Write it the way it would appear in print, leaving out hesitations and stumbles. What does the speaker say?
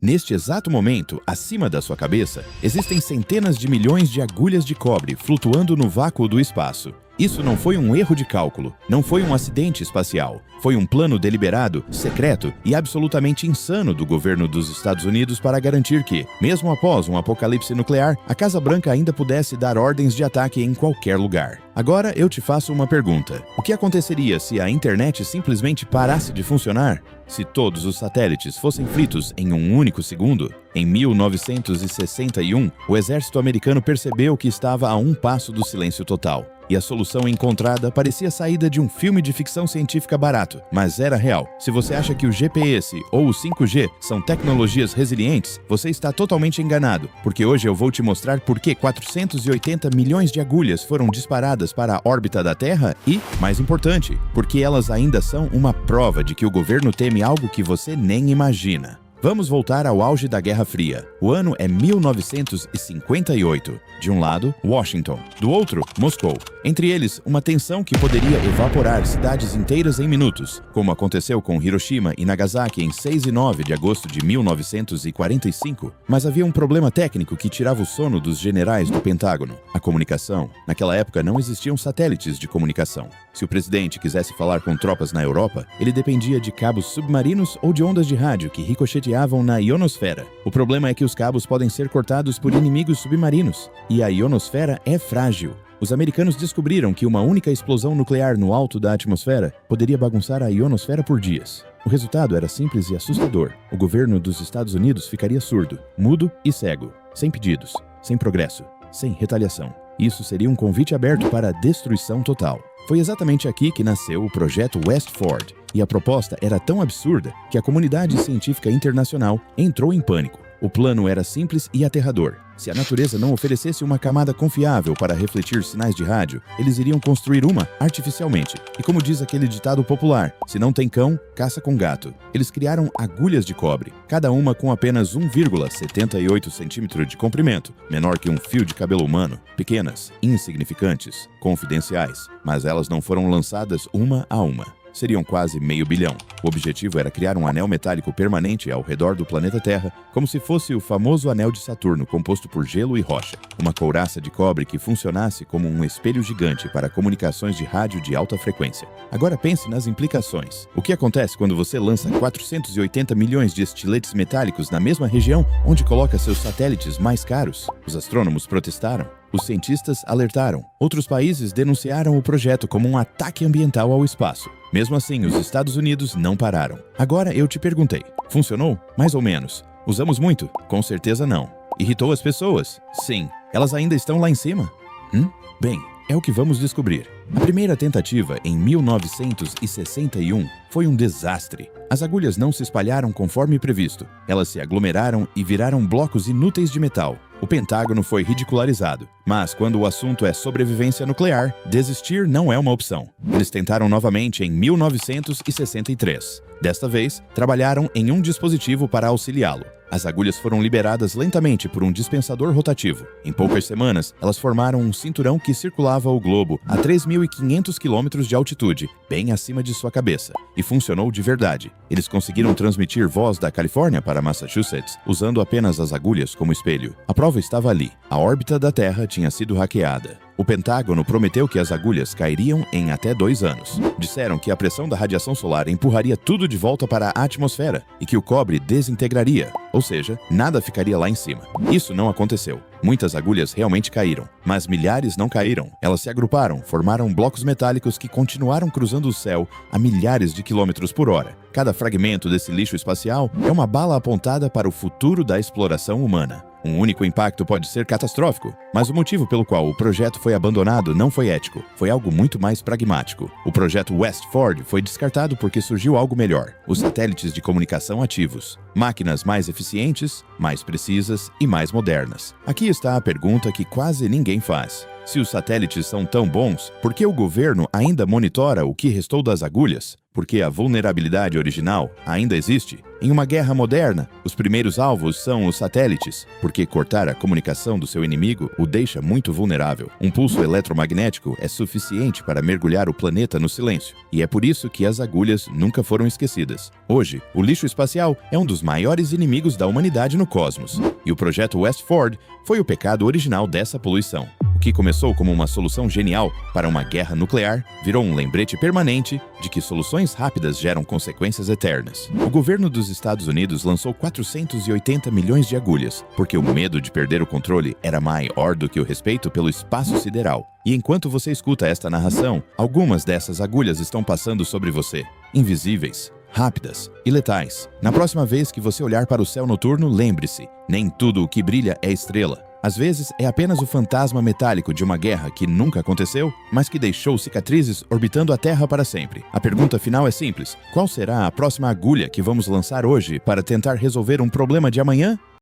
Neste exato momento, acima da sua cabeça, existem centenas de milhões de agulhas de cobre flutuando no vácuo do espaço. Isso não foi um erro de cálculo, não foi um acidente espacial. Foi um plano deliberado, secreto e absolutamente insano do governo dos Estados Unidos para garantir que, mesmo após um apocalipse nuclear, a Casa Branca ainda pudesse dar ordens de ataque em qualquer lugar. Agora eu te faço uma pergunta. O que aconteceria se a internet simplesmente parasse de funcionar? Se todos os satélites fossem fritos em um único segundo? Em 1961, o exército americano percebeu que estava a um passo do silêncio total. E a solução encontrada parecia saída de um filme de ficção científica barato, mas era real. Se você acha que o GPS ou o 5G são tecnologias resilientes, você está totalmente enganado, porque hoje eu vou te mostrar por que 480 milhões de agulhas foram disparadas para a órbita da Terra e, mais importante, porque elas ainda são uma prova de que o governo teme algo que você nem imagina. Vamos voltar ao auge da Guerra Fria. O ano é 1958. De um lado, Washington. Do outro, Moscou. Entre eles, uma tensão que poderia evaporar cidades inteiras em minutos, como aconteceu com Hiroshima e Nagasaki em 6 e 9 de agosto de 1945. Mas havia um problema técnico que tirava o sono dos generais do Pentágono: a comunicação. Naquela época não existiam satélites de comunicação. Se o presidente quisesse falar com tropas na Europa, ele dependia de cabos submarinos ou de ondas de rádio que ricocheteavam na ionosfera. O problema é que os cabos podem ser cortados por inimigos submarinos, e a ionosfera é frágil. Os americanos descobriram que uma única explosão nuclear no alto da atmosfera poderia bagunçar a ionosfera por dias. O resultado era simples e assustador. O governo dos Estados Unidos ficaria surdo, mudo e cego, sem pedidos, sem progresso, sem retaliação. Isso seria um convite aberto para a destruição total. Foi exatamente aqui que nasceu o projeto Westford, e a proposta era tão absurda que a comunidade científica internacional entrou em pânico. O plano era simples e aterrador. Se a natureza não oferecesse uma camada confiável para refletir sinais de rádio, eles iriam construir uma artificialmente. E como diz aquele ditado popular, se não tem cão, caça com gato. Eles criaram agulhas de cobre, cada uma com apenas 1,78 centímetro de comprimento, menor que um fio de cabelo humano, pequenas, insignificantes, confidenciais, mas elas não foram lançadas uma a uma. Seriam quase $500 milhão. O objetivo era criar um anel metálico permanente ao redor do planeta Terra, como se fosse o famoso anel de Saturno composto por gelo e rocha. Uma couraça de cobre que funcionasse como um espelho gigante para comunicações de rádio de alta frequência. Agora pense nas implicações. O que acontece quando você lança 480 milhões de estiletes metálicos na mesma região onde coloca seus satélites mais caros? Os astrônomos protestaram. Os cientistas alertaram. Outros países denunciaram o projeto como um ataque ambiental ao espaço. Mesmo assim, os Estados Unidos não pararam. Agora eu te perguntei: funcionou? Mais ou menos. Usamos muito? Com certeza não. Irritou as pessoas? Sim. Elas ainda estão lá em cima? Bem, é o que vamos descobrir. A primeira tentativa, em 1961, foi um desastre. As agulhas não se espalharam conforme previsto. Elas se aglomeraram e viraram blocos inúteis de metal. O Pentágono foi ridicularizado. Mas quando o assunto é sobrevivência nuclear, desistir não é uma opção. Eles tentaram novamente em 1963. Desta vez, trabalharam em um dispositivo para auxiliá-lo. As agulhas foram liberadas lentamente por um dispensador rotativo. Em poucas semanas, elas formaram um cinturão que circulava o globo a 3.500 quilômetros de altitude, bem acima de sua cabeça. E funcionou de verdade. Eles conseguiram transmitir voz da Califórnia para Massachusetts usando apenas as agulhas como espelho. A prova estava ali. A órbita da Terra tinha sido hackeada. O Pentágono prometeu que as agulhas cairiam em até 2 anos. Disseram que a pressão da radiação solar empurraria tudo de volta para a atmosfera e que o cobre desintegraria, ou seja, nada ficaria lá em cima. Isso não aconteceu. Muitas agulhas realmente caíram, mas milhares não caíram. Elas se agruparam, formaram blocos metálicos que continuaram cruzando o céu a milhares de quilômetros por hora. Cada fragmento desse lixo espacial é uma bala apontada para o futuro da exploração humana. Um único impacto pode ser catastrófico, mas o motivo pelo qual o projeto foi abandonado não foi ético, foi algo muito mais pragmático. O projeto Westford foi descartado porque surgiu algo melhor: os satélites de comunicação ativos. Máquinas mais eficientes, mais precisas e mais modernas. Aqui está a pergunta que quase ninguém faz. Se os satélites são tão bons, por que o governo ainda monitora o que restou das agulhas? porque a vulnerabilidade original ainda existe. Em uma guerra moderna, os primeiros alvos são os satélites, porque cortar a comunicação do seu inimigo o deixa muito vulnerável. Um pulso eletromagnético é suficiente para mergulhar o planeta no silêncio, e é por isso que as agulhas nunca foram esquecidas. Hoje, o lixo espacial é um dos maiores inimigos da humanidade no cosmos, e o projeto Westford foi o pecado original dessa poluição. O que começou como uma solução genial para uma guerra nuclear virou um lembrete permanente de que soluções rápidas geram consequências eternas. O governo dos Estados Unidos lançou 480 milhões de agulhas, porque o medo de perder o controle era maior do que o respeito pelo espaço sideral. E enquanto você escuta esta narração, algumas dessas agulhas estão passando sobre você, invisíveis, rápidas e letais. Na próxima vez que você olhar para o céu noturno, lembre-se, nem tudo o que brilha é estrela. Às vezes, é apenas o fantasma metálico de uma guerra que nunca aconteceu, mas que deixou cicatrizes orbitando a Terra para sempre. A pergunta final é simples: qual será a próxima agulha que vamos lançar hoje para tentar resolver um problema de amanhã?